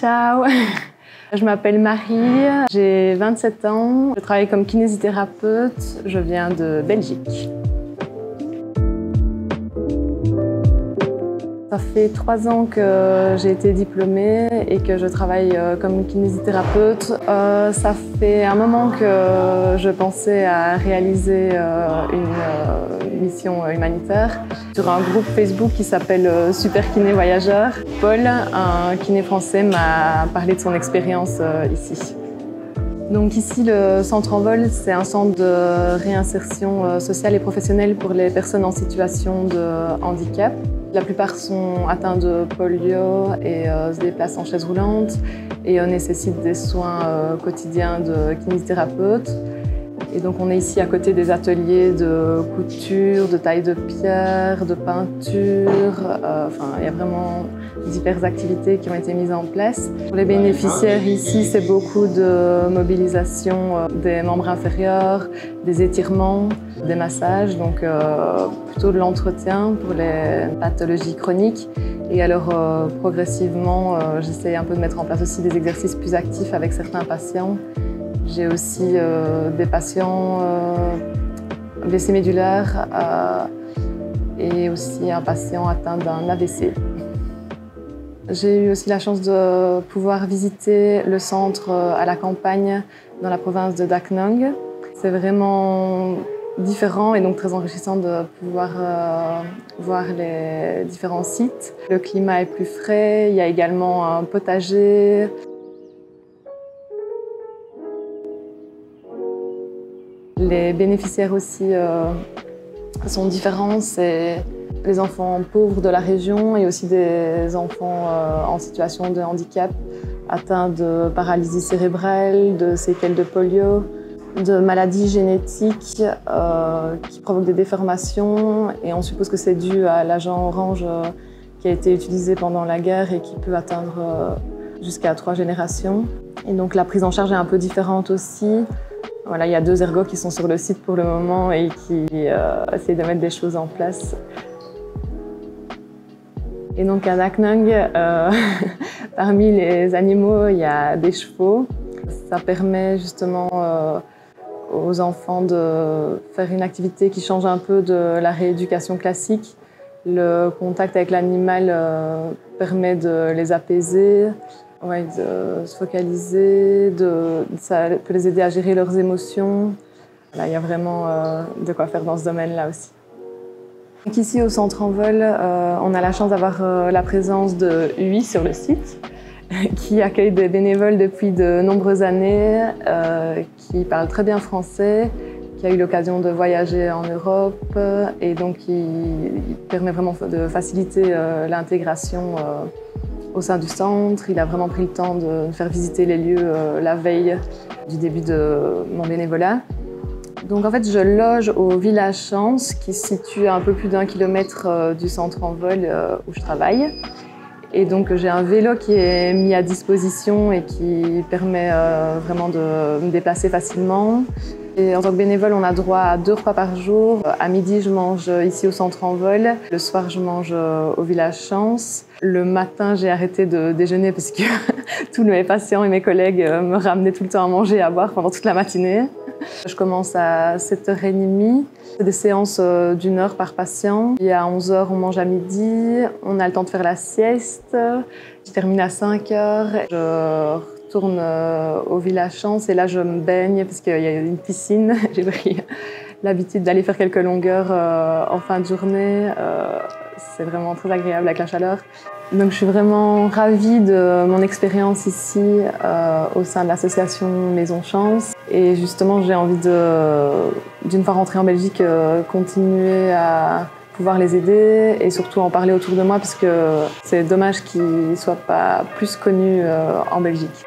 ciao. Je m'appelle Marie, j'ai 27 ans, je travaille comme kinésithérapeute, je viens de Belgique. Ça fait 3 ans que j'ai été diplômée et que je travaille comme kinésithérapeute. Ça fait un moment que je pensais à réaliser une mission humanitaire sur un groupe Facebook qui s'appelle Super Kiné Voyageurs. Paul, un kiné français, m'a parlé de son expérience ici. Donc ici, le Centre Envol, c'est un centre de réinsertion sociale et professionnelle pour les personnes en situation de handicap. La plupart sont atteints de polio et se déplacent en chaise roulante et nécessitent des soins quotidiens de kinésithérapeute. Et donc on est ici à côté des ateliers de couture, de taille de pierre, de peinture. Il y a vraiment diverses activités qui ont été mises en place. Pour les bénéficiaires ici, c'est beaucoup de mobilisation des membres inférieurs, des étirements, des massages, donc plutôt de l'entretien pour les pathologies chroniques. Et alors progressivement, j'essaie un peu de mettre en place aussi des exercices plus actifs avec certains patients. J'ai aussi des patients blessés médulaires et aussi un patient atteint d'un AVC. J'ai eu aussi la chance de pouvoir visiter le centre à la campagne dans la province de Dak Nong. C'est vraiment différent et donc très enrichissant de pouvoir voir les différents sites. Le climat est plus frais, il y a également un potager. Les bénéficiaires aussi sont différents. C'est les enfants pauvres de la région et aussi des enfants en situation de handicap, atteints de paralysie cérébrale, de séquelles de polio, de maladies génétiques qui provoquent des déformations. Et on suppose que c'est dû à l'agent orange qui a été utilisé pendant la guerre et qui peut atteindre jusqu'à 3 générations. Et donc la prise en charge est un peu différente aussi. Voilà, il y a 2 ergots qui sont sur le site pour le moment et qui essayent de mettre des choses en place. Et donc à Dak Nong, parmi les animaux, il y a des chevaux. Ça permet justement aux enfants de faire une activité qui change un peu de la rééducation classique. Le contact avec l'animal permet de les apaiser. Ouais, de se focaliser, ça peut les aider à gérer leurs émotions. Là, il y a vraiment de quoi faire dans ce domaine-là aussi. Donc ici, au Centre Envol, on a la chance d'avoir la présence de UI sur le site, qui accueille des bénévoles depuis de nombreuses années, qui parlent très bien français, qui a eu l'occasion de voyager en Europe et donc qui permet vraiment de faciliter l'intégration au sein du centre. Il a vraiment pris le temps de me faire visiter les lieux la veille du début de mon bénévolat. Donc en fait, je loge au Village Chance, qui se situe à un peu plus d'1 kilomètre du Centre Envol où je travaille. Et donc j'ai un vélo qui est mis à disposition et qui permet vraiment de me déplacer facilement. Et en tant que bénévole, on a droit à 2 repas par jour. À midi, je mange ici au Centre Envol. Le soir, je mange au Village Chance. Le matin, j'ai arrêté de déjeuner parce que tous mes patients et mes collègues me ramenaient tout le temps à manger et à boire pendant toute la matinée. Je commence à 7h30. C'est des séances d'1 heure par patient. Et à 11h, on mange à midi. On a le temps de faire la sieste. Je termine à 5h. Je retourne au Village Chance et là, je me baigne parce qu'il y a une piscine. J'ai pris l'habitude d'aller faire quelques longueurs en fin de journée. C'est vraiment très agréable avec la chaleur. Donc je suis vraiment ravie de mon expérience ici au sein de l'association Maison Chance. Et justement, j'ai envie d'une fois rentrée en Belgique, continuer à pouvoir les aider et surtout en parler autour de moi parce que c'est dommage qu'ils ne soient pas plus connus en Belgique.